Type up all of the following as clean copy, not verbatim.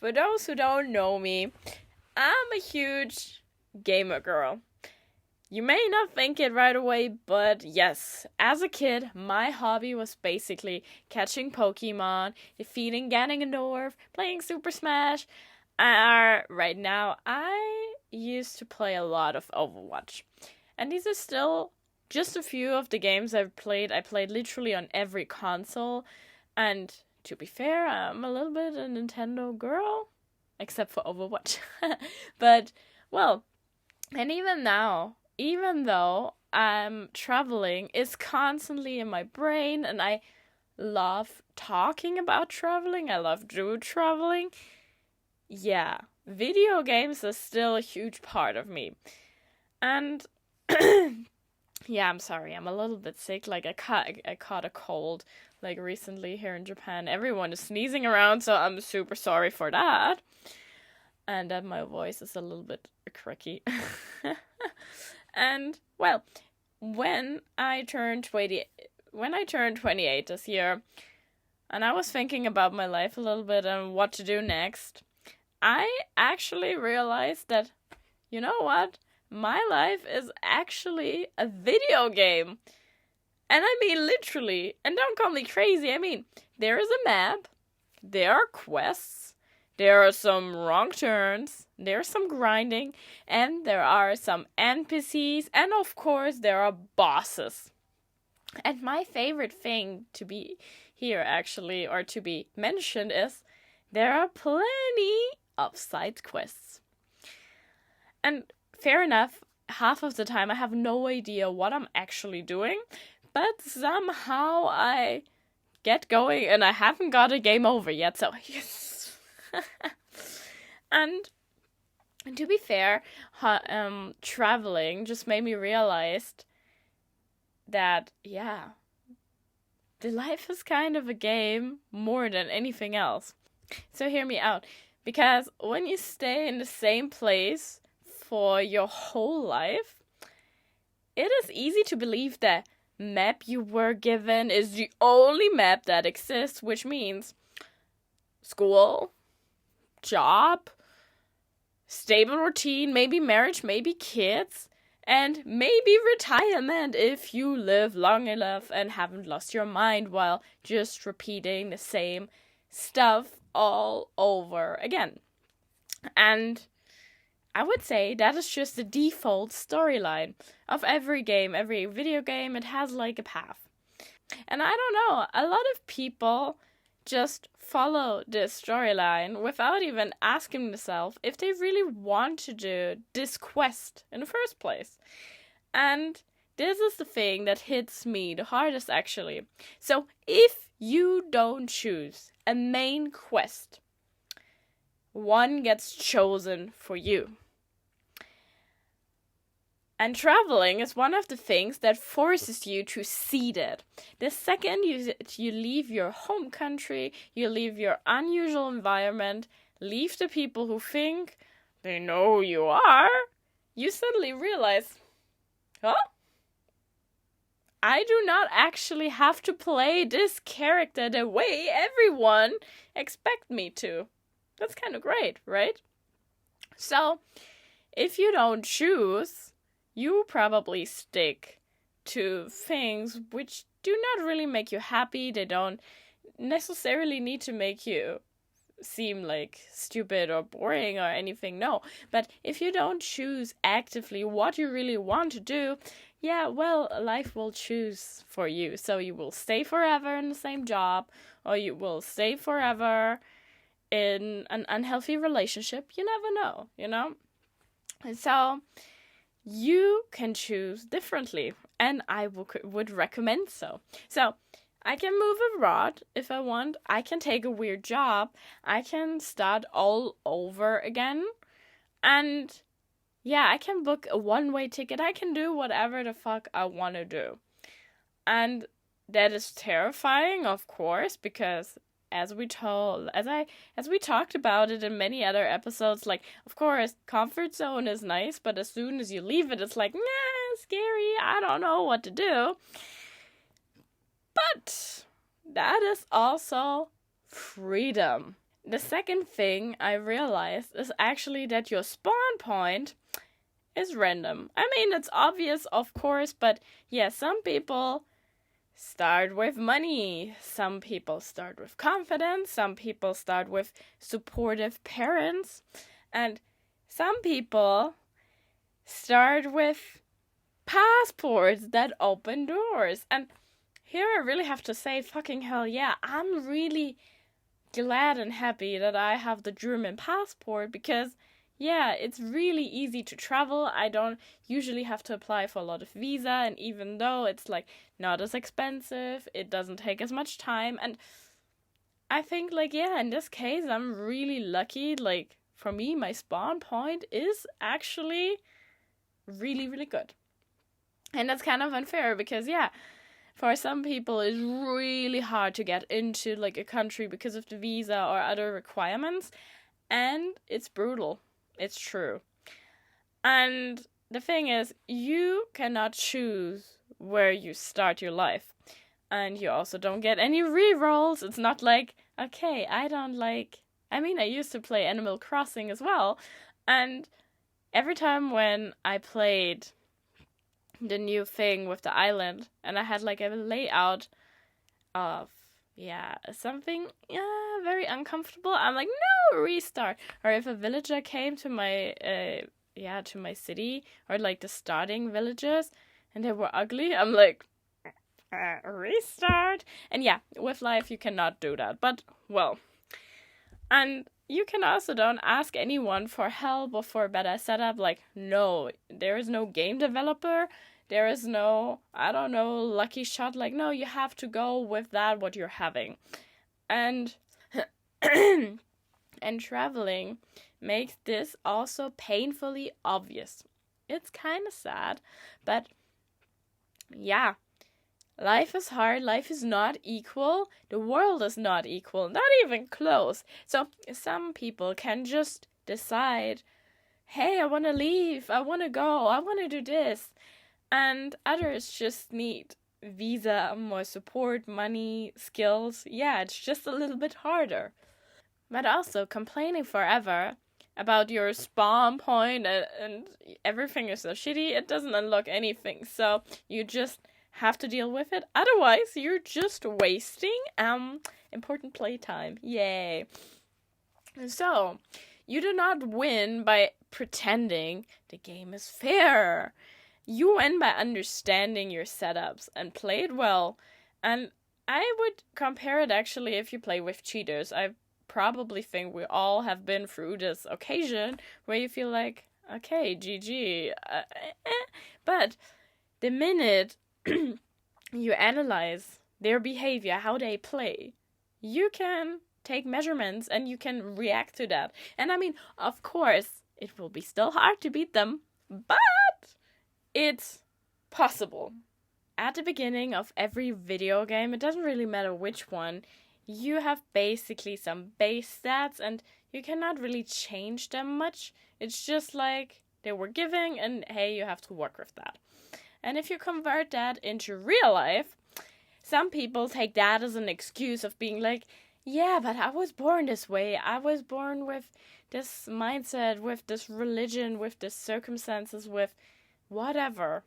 For those who don't know me, I'm a huge gamer girl. You may not think it right away, but yes, as a kid, my hobby was basically catching Pokemon, defeating Ganondorf, playing Super Smash. Right now, I used to play a lot of Overwatch. And these are still just a few of the games I've played. I played literally on every console. And to be fair, I'm a little bit a Nintendo girl, except for Overwatch. But, well, and even now, even though I'm traveling, it's constantly in my brain, and I love talking about traveling. I love doing traveling. Yeah, video games are still a huge part of me. And yeah, I'm sorry, I'm a little bit sick. Like I caught a cold like recently here in Japan. Everyone is sneezing around, so I'm super sorry for that. And that my voice is a little bit cricky. And well, when I turned 28 this year, and I was thinking about my life a little bit and what to do next, I actually realized that, you know what? My life is actually a video game. And I mean literally. And don't call me crazy. I mean, there is a map, there are quests, there are some wrong turns, there's some grinding, and there are some NPCs, and of course there are bosses. And my favorite thing to be here actually, or to be mentioned, is there are plenty of side quests. And fair enough, half of the time I have no idea what I'm actually doing, but somehow I get going and I haven't got a game over yet, so yes. And to be fair, traveling just made me realize that, yeah, the life is kind of a game more than anything else. So hear me out. Because when you stay in the same place for your whole life, it is easy to believe the map you were given is the only map that exists, which means school, job, stable routine, maybe marriage, maybe kids, and maybe retirement if you live long enough and haven't lost your mind while just repeating the same stuff all over again. And I would say that is just the default storyline of every game, every video game. It has like a path. And I don't know, a lot of people just follow this storyline without even asking themselves if they really want to do this quest in the first place. And this is the thing that hits me the hardest, actually. So if you don't choose a main quest, one gets chosen for you. And traveling is one of the things that forces you to seed it. The second you leave your home country, you leave your unusual environment, leave the people who think they know who you are, you suddenly realize, huh? I do not actually have to play this character the way everyone expects me to. That's kind of great, right? So, if you don't choose, you probably stick to things which do not really make you happy. They don't necessarily need to make you seem like stupid or boring or anything, no. But if you don't choose actively what you really want to do, yeah, well, life will choose for you. So you will stay forever in the same job, or you will stay forever in an unhealthy relationship. You never know, you know? And so you can choose differently, and I would recommend so. So, I can move abroad if I want. I can take a weird job. I can start all over again. And yeah, I can book a one-way ticket. I can do whatever the fuck I want to do. And that is terrifying, of course, because as we talked about it in many other episodes, like, of course, comfort zone is nice, but as soon as you leave it, it's like, nah, scary, I don't know what to do. But that is also freedom. the second thing I realized is actually that your spawn point is random. I mean, it's obvious, of course, but yeah, some people start with money. Some people start with confidence. Some people start with supportive parents. And some people start with passports that open doors. And here I really have to say, fucking hell yeah, I'm really glad and happy that I have the German passport because, yeah, it's really easy to travel. I don't usually have to apply for a lot of visa, and even though it's like not as expensive, it doesn't take as much time. And I think, like, yeah, in this case, I'm really lucky. Like, for me, my spawn point is actually really, really good. And that's kind of unfair because, yeah, for some people it's really hard to get into like a country because of the visa or other requirements, and it's brutal. It's true. And the thing is, you cannot choose where you start your life, and you also don't get any rerolls. It's not like, okay, I mean, I used to play Animal Crossing as well, and every time when I played the new thing with the island, and I had like a layout of, yeah, something, yeah, very uncomfortable, I'm like, no, restart. Or if a villager came to my to my city, or like the starting villagers, and they were ugly, I'm like, restart. And yeah, with life you cannot do that, but well. And you can also don't ask anyone for help or for a better setup. Like, no, there is no game developer. There is no, I don't know, lucky shot. Like, no, you have to go with that, what you're having. And, and traveling makes this also painfully obvious. It's kind of sad, but yeah. Life is hard, life is not equal, the world is not equal, not even close. So some people can just decide, hey, I want to leave, I want to go, I want to do this. And others just need visa, more support, money, skills. Yeah, it's just a little bit harder. But also, complaining forever about your spawn point and everything is so shitty, it doesn't unlock anything. So you just have to deal with it. Otherwise, you're just wasting important playtime. Yay. So, you do not win by pretending the game is fair. You win by understanding your setups and play it well. And I would compare it actually if you play with cheaters. I probably think we all have been through this occasion where you feel like, okay, GG. But the minute you analyze their behavior, how they play, you can take measurements and you can react to that. And I mean, of course, it will be still hard to beat them, but it's possible. At the beginning of every video game, it doesn't really matter which one, you have basically some base stats and you cannot really change them much. It's just like they were giving and hey, you have to work with that. And if you convert that into real life, some people take that as an excuse of being like, yeah, but I was born this way. I was born with this mindset, with this religion, with this circumstances, with whatever.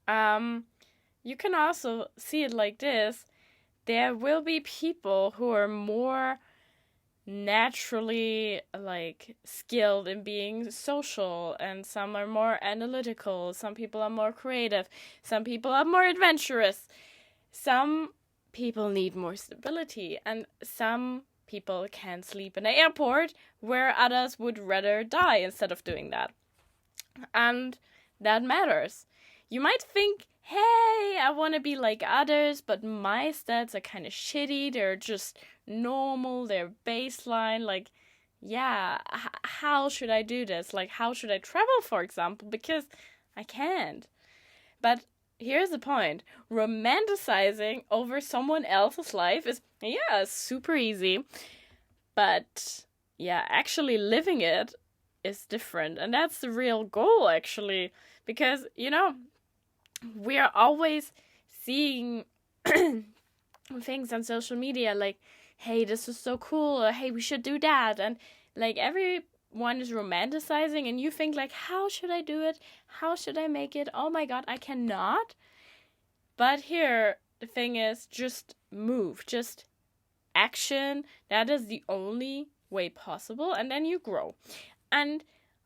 You can also see it like this. There will be people who are more naturally like skilled in being social, and some are more analytical, some people are more creative, some people are more adventurous, some people need more stability, and some people can sleep in an airport where others would rather die instead of doing that. And that matters. You might think, hey, I want to be like others, but my stats are kind of shitty. They're just normal. They're baseline. Like, yeah, how should I do this? Like, how should I travel, for example? Because I can't. But here's the point. Romanticizing over someone else's life is, yeah, super easy. But, yeah, actually living it is different. And that's the real goal, actually. Because, you know, we are always seeing things on social media like hey, this is so cool, or hey, we should do that. And like everyone is romanticizing, and you think like, how should I do it? How should I make it? Oh my god, I cannot. But here, the thing is, just move, just action. That is the only way possible, and then you grow. And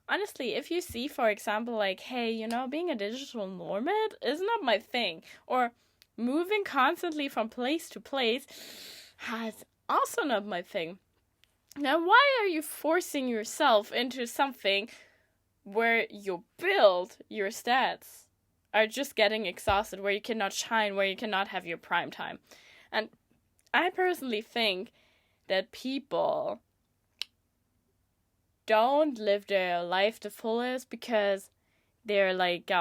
honestly, if you see, for example, like, hey, being a digital nomad is not my thing, or moving constantly from place to place is also not my thing. Now, why are you forcing yourself into something where you build your stats are just getting exhausted, where you cannot shine, where you cannot have your prime time? And I personally think that people don't live their life the fullest because they're like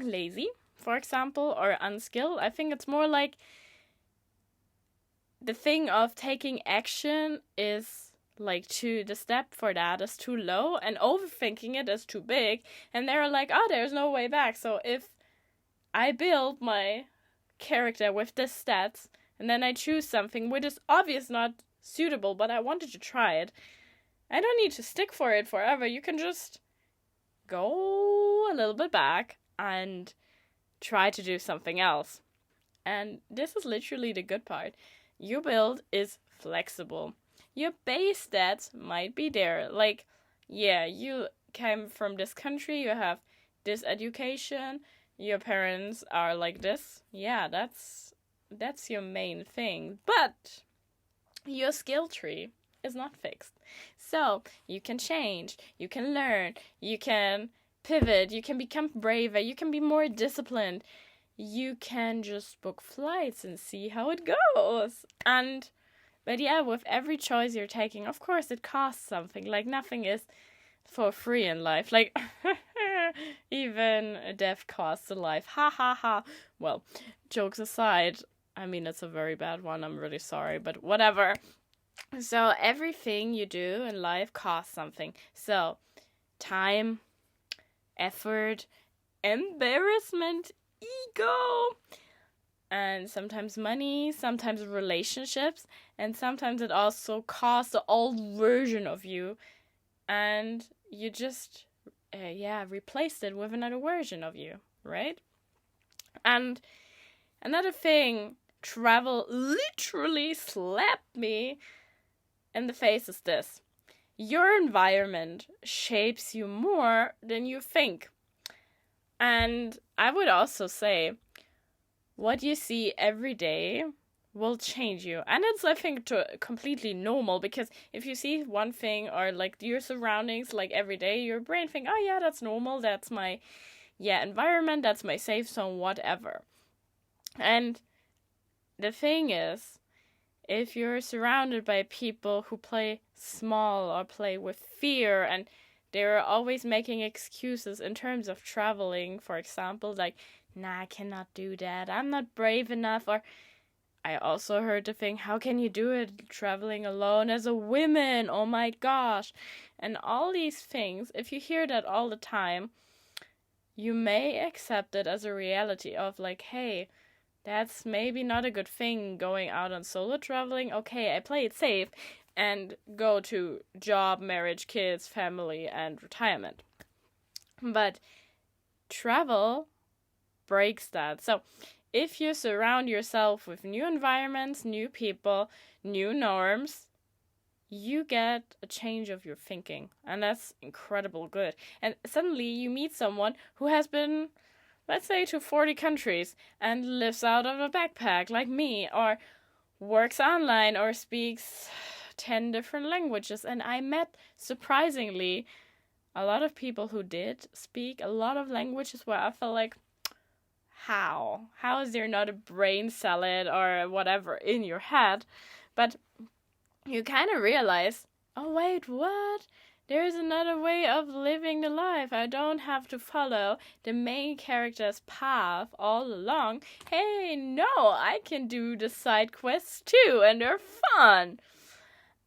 lazy, for example, or unskilled. I think it's more like the thing of taking action is like the step for that is too low, and overthinking it is too big, and they're like, oh, there's no way back. So if I build my character with this stats, and then I choose something which is obviously not suitable, but I wanted to try it, I don't need to stick for it forever. You can just go a little bit back and try to do something else. And this is literally the good part. Your build is flexible. Your base stats might be there. Like, yeah, you came from this country, you have this education, your parents are like this. Yeah, that's your main thing. But your skill tree is not fixed. So you can change, you can learn, you can pivot, you can become braver, you can be more disciplined. You can just book flights and see how it goes. But yeah, with every choice you're taking, of course it costs something. Like, nothing is for free in life. Like, even death costs a life. Ha ha ha. Well, jokes aside, I mean, it's a very bad one. I'm really sorry, but whatever. So everything you do in life costs something. So time, effort, embarrassment, ego, and sometimes money, sometimes relationships, and sometimes it also costs the old version of you, and you just replaced it with another version of you, right? And another thing, travel literally slapped me in the face is this: your environment shapes you more than you think. And I would also say, what you see every day will change you. And it's, I think, completely normal, because if you see one thing or like your surroundings like every day, your brain think, oh yeah, that's normal, that's my environment, that's my safe zone, whatever. And the thing is, if you're surrounded by people who play small or play with fear, and they're always making excuses in terms of traveling, for example, like, nah, I cannot do that, I'm not brave enough, or I also heard the thing, how can you do it traveling alone as a woman, oh my gosh, and all these things. If you hear that all the time, you may accept it as a reality of like, hey, that's maybe not a good thing going out on solo traveling. Okay, I play it safe and go to job, marriage, kids, family, and retirement. But travel breaks that. So if you surround yourself with new environments, new people, new norms, you get a change of your thinking. And that's incredible good. And suddenly you meet someone who has been, let's say, to 40 countries and lives out of a backpack like me, or works online, or speaks 10 different languages. And I met, surprisingly, a lot of people who did speak a lot of languages where I felt like, how is there not a brain salad or whatever in your head? But you kind of realize, oh wait, what? There's another way of living the life. I don't have to follow the main character's path all along. Hey, no, I can do the side quests too, and they're fun.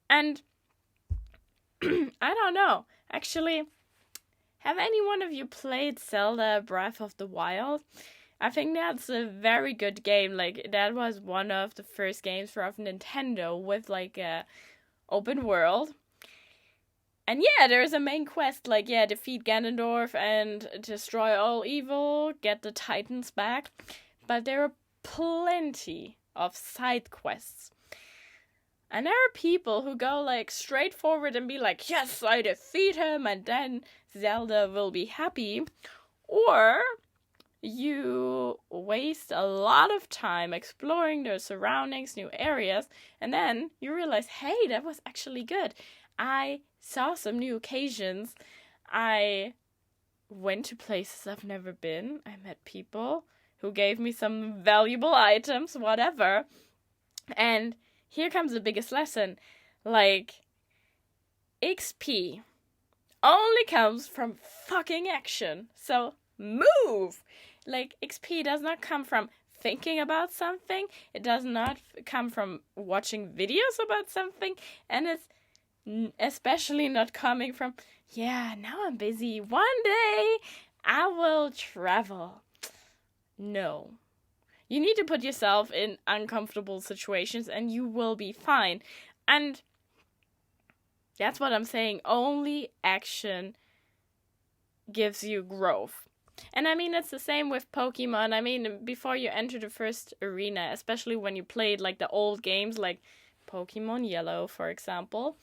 And I don't know, actually, have any one of you played Zelda Breath of the Wild? I think that's a very good game. Like, that was one of the first games for Nintendo with, like, a open world. And yeah, there's a main quest, like, yeah, defeat Ganondorf and destroy all evil, get the Titans back. But there are plenty of side quests. And there are people who go, like, straight forward and be like, yes, I defeat him, and then Zelda will be happy. Or you waste a lot of time exploring the surroundings, new areas, and then you realize, hey, that was actually good. I saw some new occasions. I went to places I've never been. I met people who gave me some valuable items, whatever. And here comes the biggest lesson. Like, XP only comes from fucking action. So move! Like, XP does not come from thinking about something. It does not come from watching videos about something. And it's especially not coming from, yeah, now I'm busy. One day I will travel. No. You need to put yourself in uncomfortable situations and you will be fine. And that's what I'm saying. Only action gives you growth. And I mean, it's the same with Pokemon. I mean, before you enter the first arena, especially when you played like the old games like Pokemon Yellow, for example.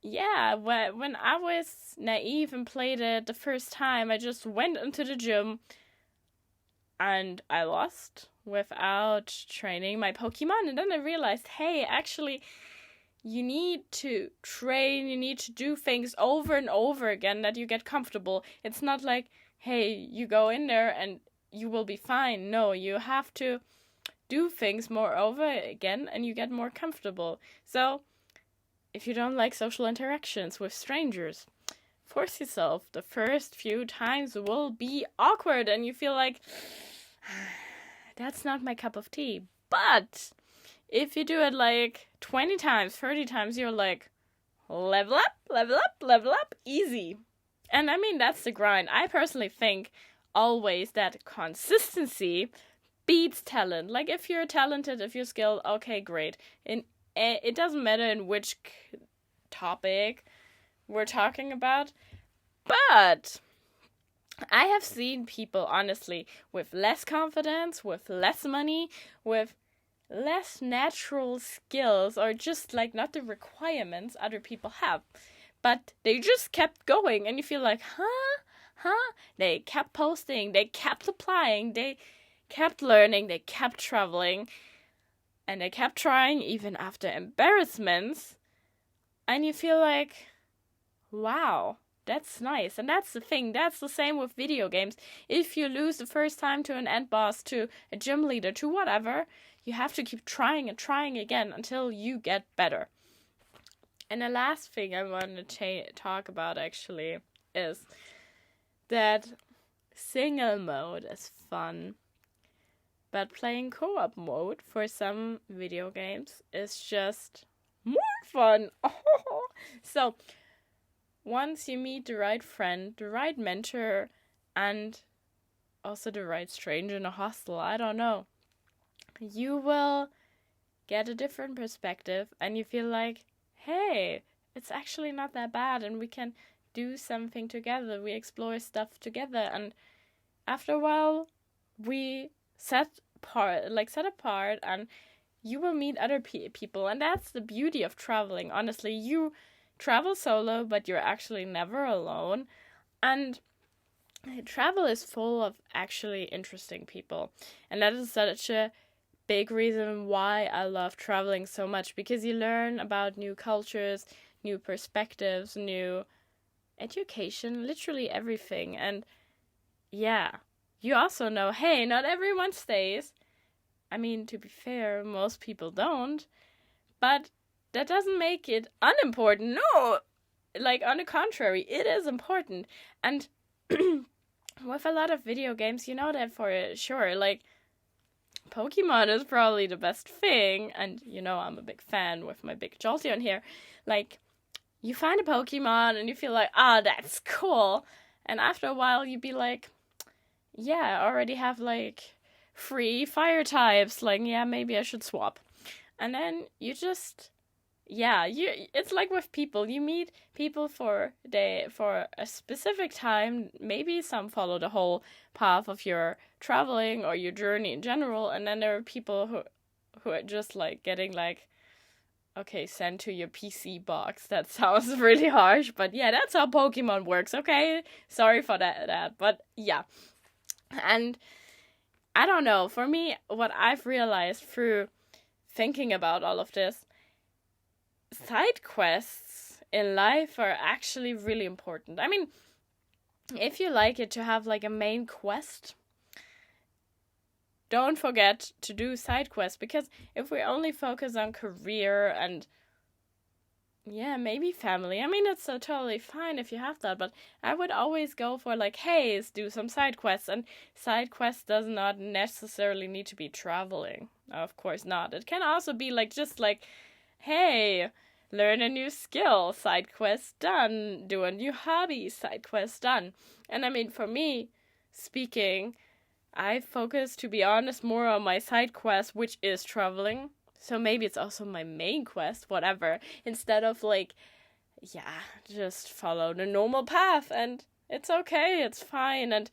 Yeah, when I was naive and played it the first time, I just went into the gym and I lost without training my Pokemon. And then I realized, hey, actually, you need to train, you need to do things over and over again that you get comfortable. It's not like, hey, you go in there and you will be fine. No, you have to do things more over again and you get more comfortable. So, if you don't like social interactions with strangers, force yourself. The first few times will be awkward and you feel like, that's not my cup of tea. But if you do it like 20 times, 30 times, you're like, level up, level up, level up, easy. And I mean, that's the grind. I personally think always that consistency beats talent. Like, if you're talented, if you're skilled, okay, great. It doesn't matter in which topic we're talking about. But I have seen people, honestly, with less confidence, with less money, with less natural skills, or just like not the requirements other people have. But they just kept going, and you feel like, huh? They kept posting, they kept applying, they kept learning, they kept traveling, and they kept trying even after embarrassments. And you feel like, wow, that's nice. And that's the thing, that's the same with video games. If you lose the first time to an end boss, to a gym leader, to whatever, you have to keep trying and trying again until you get better. And the last thing I want to talk about actually is that single mode is fun, but playing co-op mode for some video games is just more fun. So, once you meet the right friend, the right mentor, and also the right stranger in a hostel, I don't know, you will get a different perspective and you feel like, hey, it's actually not that bad and we can do something together. We explore stuff together, and after a while, we set apart and you will meet other people. And that's the beauty of traveling. Honestly, you travel solo, but you're actually never alone. And travel is full of actually interesting people. And that is such a big reason why I love traveling so much, because you learn about new cultures, new perspectives, new education, literally everything. And yeah, you also know, hey, not everyone stays. I mean, to be fair, most people don't. But that doesn't make it unimportant. No! Like, on the contrary, it is important. And with a lot of video games, you know that for sure. Like, Pokemon is probably the best thing. And, you know, I'm a big fan with my big Jolteon here. Like, you find a Pokemon and you feel like, that's cool. And after a while, you'd be like, yeah, I already have like 3 fire types. Like, yeah, maybe I should swap. And then you just, yeah, it's like with people. You meet people for a specific time. Maybe some follow the whole path of your traveling or your journey in general, and then there are people who are just like getting like, okay, sent to your PC box. That sounds really harsh, but yeah, that's how Pokemon works. Okay, sorry for that, but yeah. And I don't know, for me, what I've realized through thinking about all of this, side quests in life are actually really important. I mean, if you like it to have like a main quest, don't forget to do side quests, because if we only focus on career and yeah, maybe family, I mean, it's totally fine if you have that, but I would always go for like, hey, let's do some side quests. And side quests does not necessarily need to be traveling. Of course not. It can also be like, just like, hey, learn a new skill, side quest done. Do a new hobby, side quest done. And I mean, for me, speaking, I focus, to be honest, more on my side quest, which is traveling. So maybe it's also my main quest, whatever. Instead of like, yeah, just follow the normal path and it's okay, it's fine. And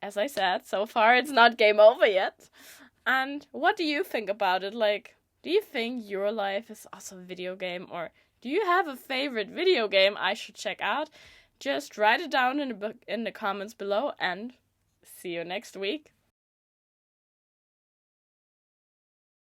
as I said, so far it's not game over yet. And what do you think about it? Like, do you think your life is also a video game, or do you have a favorite video game I should check out? Just write it down in the comments below, and see you next week.